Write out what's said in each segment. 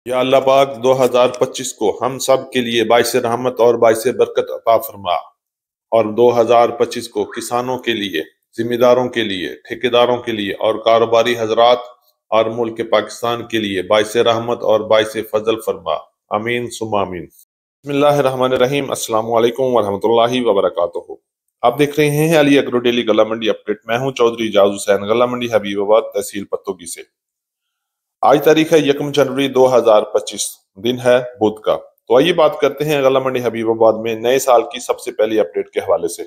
या अल्लाह पाक 2025 को हम सब के लिए बाइस रहमत और बाइस बरकत अता फरमा, और 2025 को किसानों के लिए, जिम्मेदारों के लिए, ठेकेदारों के लिए और कारोबारी हजरात और मुल्क पाकिस्तान के लिए बाइस रहमत और बाइस फजल फरमा। आमीन सुम्मा आमीन। बिस्मिल्लाहिर्रहमानिर्रहीम। अस्सलामु अलैकुम वरहमतुल्लाहि वबरकातुहू। आप देख रहे हैं अली एग्रो डेली गला मंडी अपडेट। मैं हूं चौधरी इजाज हुसैन, गला मंडी हबीबाबाद, तहसील पत्तोगी से। आज तारीख है 1 जनवरी 2025, दिन है बुध का। तो आइए बात करते हैं गला मंडी हबीबाबाद में नए साल की सबसे पहली अपडेट के हवाले से।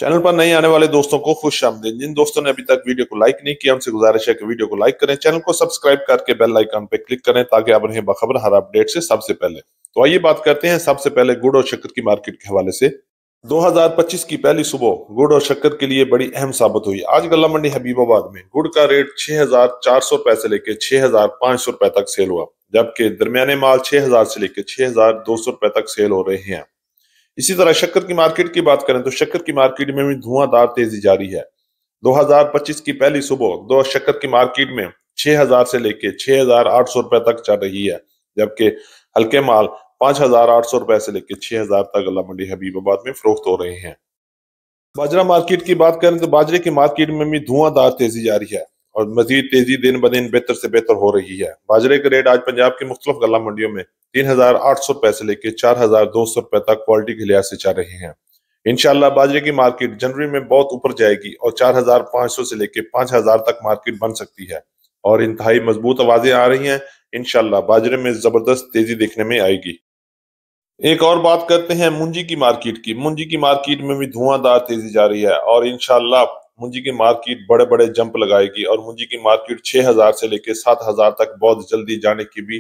चैनल पर नए आने वाले दोस्तों को खुश आमदीद। जिन दोस्तों ने अभी तक वीडियो को लाइक नहीं किया उनसे गुजारिश है कि वीडियो को लाइक करें, चैनल को सब्सक्राइब करके बेल आइकन पे क्लिक करें ताकि आप रहें बाखबर हर अपडेट से सबसे पहले। तो आइए बात करते हैं सबसे पहले गुड़ और शक्कर की मार्केट के हवाले से। 2025 की पहली सुबह गुड़ और शक्कर के लिए बड़ी अहम साबित हुई। आज गला मंडी हबीबाबाद में गुड़ का रेट 6,400 रुपए से लेकर 6,500 रुपए तक सेल हुआ, जबकि दरमियाने माल 6,000 से लेकर 6,200 रुपए तक सेल हो रहे हैं। इसी तरह शक्कर की मार्केट की बात करें तो शक्कर की मार्केट में भी धुआंधार तेजी जारी है। 2025 की पहली सुबह दो शक्कर की मार्केट में 6,000 से लेकर 6,800 रुपए तक चल रही है, जबकि हल्के माल 5,800 रुपए से लेकर 6,000 तक गला मंडी हबीबाबाद में फरोख्त हो रहे हैं। बाजरा मार्केट की बात करें तो बाजरे की मार्केट में भी धुआंधार तेजी जारी है और मजीद तेजी दिन ब दिन बेहतर से बेहतर हो रही है। बाजरे के रेट आज पंजाब की मुख्तलिफ गला मंडियों में 3,800 रुपए से लेकर 4,200 रुपए तक क्वालिटी के लिहाज से चल रहे हैं। इंशाल्लाह बाजरे की मार्केट जनवरी में बहुत ऊपर जाएगी और 4,500 से लेकर 5,000 तक मार्केट बन सकती है और इंतहाई मजबूत आवाजें आ रही हैं। इंशाल्लाह बाजरे में जबरदस्त तेजी देखने में आएगी। एक और बात करते हैं मुंजी की मार्केट की। मुंजी की मार्केट में भी धुआंधार तेजी जारी है और इंशाल्लाह मुंजी की मार्केट बड़े बड़े जंप लगाएगी और मुंजी की मार्केट 6,000 से लेकर 7,000 तक बहुत जल्दी जाने की भी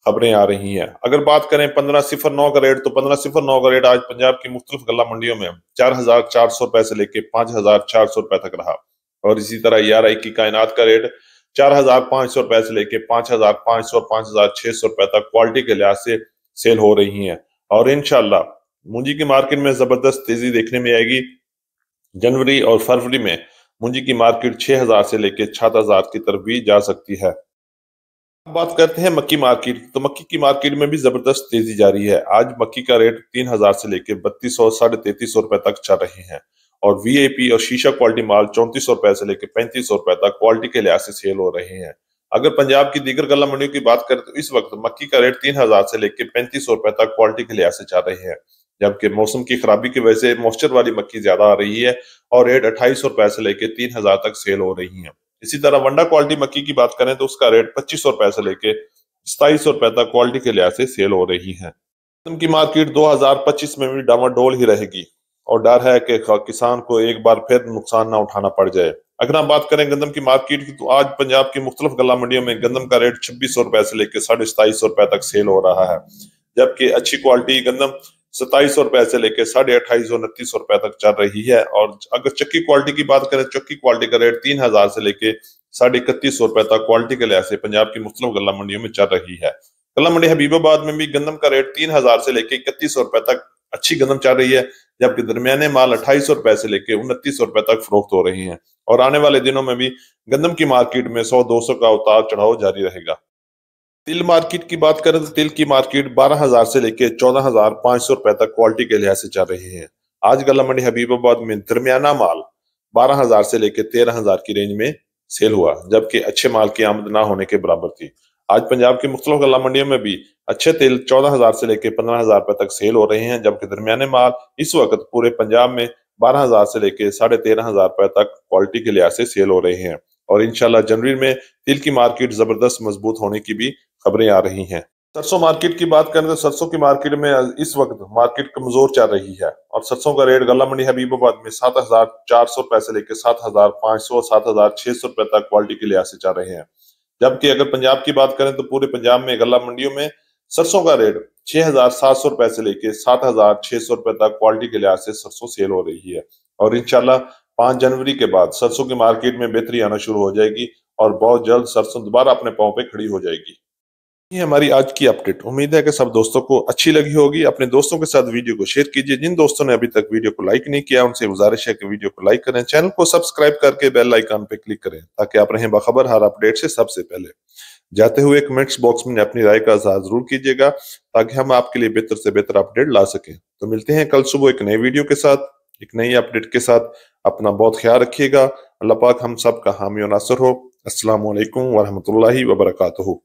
खबरें आ रही हैं। अगर बात करें 1509 का रेट, तो 1509 का रेट आज पंजाब की मुख्तलिफ गला मंडियों में 4,400 रुपए से लेकर 5,400 रुपए तक रहा। और इसी तरह 11 की कायनात का रेट 4,500 रुपए से लेकर 5,500 और 5,600 रुपए तक क्वालिटी के लिहाज से सेल हो रही हैं। और इंशाल्लाह मुंजी की मार्केट में जबरदस्त तेजी देखने में आएगी। जनवरी और फरवरी में मुंजी की मार्केट 6,000 से लेकर 7,000 की तरफ भी जा सकती है। अब बात करते हैं मक्की मार्केट की। तो मक्की की मार्केट में भी जबरदस्त तेजी जारी है। आज मक्की का रेट 3,000 से लेकर 3,200 3,350 रुपए तक चल रहे हैं और वीआईपी और शीशा क्वालिटी माल 3,400 रुपए से लेकर 3,500 रुपए तक क्वालिटी के लिहाज से सेल हो रहे हैं। अगर पंजाब की दीगर गला मंडियों की बात करें तो इस वक्त मक्की का रेट 3,000 से लेकर 3,500 रुपए तक क्वालिटी के लिहाज से चल रहे हैं, जबकि मौसम की खराबी की वजह से मॉइस्चर वाली मक्की ज्यादा आ रही है और रेट 2,800 रुपए से लेकर 3,000 तक सेल हो रही है। इसी तरह वंडा क्वालिटी मक्की की बात करें तो उसका रेट 2,500 रुपए से लेकर 2,700 रुपए तक क्वालिटी के लिहाज से सेल हो रही है। गंदम की मार्केट 2025 में भी डामाडोल ही रहेगी और डर है कि किसान को एक बार फिर नुकसान ना उठाना पड़ जाए। अगर हम बात करें गंदम की मार्केट की तो आज पंजाब की मुख्तलिफ गला मंडियों में गंदम का रेट 2,600 रुपए से लेकर 2,250 रुपए तक सेल हो रहा है, जबकि अच्छी क्वालिटी गंदम 2,700 रुपए से लेकर 2,850 2900 रुपए तक चल रही है। और अगर चक्की क्वालिटी की बात करें, चक्की क्वालिटी का रेट 3,000 से लेकर 3,150 रुपए तक क्वालिटी के लिहाज से पंजाब की मुख्तलिफ गला मंडियों में चल रही है। गला मंडी हबीबाबाद में भी गंदम का रेट 3,000 से लेकर 3,100 रुपए तक अच्छी गंदम चल रही है, जबकि दरमियाने माल 2,800 रुपए से लेकर 2,900 रुपए तक फरोख्त हो रही हैं। और आने वाले दिनों में भी गंदम की मार्केट में 100-200 का उतार चढ़ाव जारी रहेगा। तिल मार्केट की बात करें तो तिल की मार्केट 12,000 से लेकर 14,500 रुपए तक क्वालिटी के लिहाज से चल रही है। आज गला मंडी हबीबाबाद में दरमियाना माल 12,000 से लेकर 13,000 की रेंज में सेल हुआ, जबकि अच्छे माल की आमद ना होने के बराबर थी। आज पंजाब की मुख्तलिफ गला मंडियों में भी अच्छे तेल 14,000 से लेकर 15,000 रुपए तक सेल हो रहे हैं, जबकि दरमियाने माल इस वक्त पूरे पंजाब में 12,000 से लेकर 13,500 रुपए तक क्वालिटी के लिहाज से सेल हो रहे हैं। और इंशाल्लाह जनवरी में तिल की मार्केट जबरदस्त मजबूत होने की भी खबरें आ रही हैं। सरसों मार्केट की बात करें तो सरसों की मार्केट में इस वक्त मार्केट कमजोर चल रही है और सरसों का रेट गला मंडी हबीबाबाद में 7,400 रुपए से लेकर 7,500 और 7,600 रुपए तक क्वालिटी के लिहाज से चल रहे हैं। जबकि अगर पंजाब की बात करें तो पूरे पंजाब में गला मंडियों में सरसों का रेट 6,700 रुपए से लेकर 7,600 रुपए तक क्वालिटी के लिहाज से सरसों सेल हो रही है। और इंशाल्लाह 5 जनवरी के बाद सरसों की मार्केट में बेहतरी आना शुरू हो जाएगी और बहुत जल्द सरसों दोबारा अपने पांव पे खड़ी हो जाएगी। ये हमारी आज की अपडेट। उम्मीद है कि सब दोस्तों को अच्छी लगी होगी। अपने दोस्तों के साथ वीडियो को शेयर कीजिए। जिन दोस्तों ने अभी तक वीडियो को लाइक नहीं किया उनसे गुजारिश है कि वीडियो को लाइक करें, चैनल को सब्सक्राइब करके बेल आइकन पे क्लिक करें ताकि आप रहें बाखबर हर अपडेट से सबसे पहले। जाते हुए कमेंट्स बॉक्स में अपनी राय का इजहार जरूर कीजिएगा ताकि हम आपके लिए बेहतर से बेहतर अपडेट ला सकें। तो मिलते हैं कल सुबह एक नई वीडियो के साथ, एक नई अपडेट के साथ। अपना बहुत ख्याल रखिएगा। अल्लाह पाक हम सब का हामी और नासर हो। अस्सलाम वालेकुम वरहमतुल्लाहि वबरकातुहू।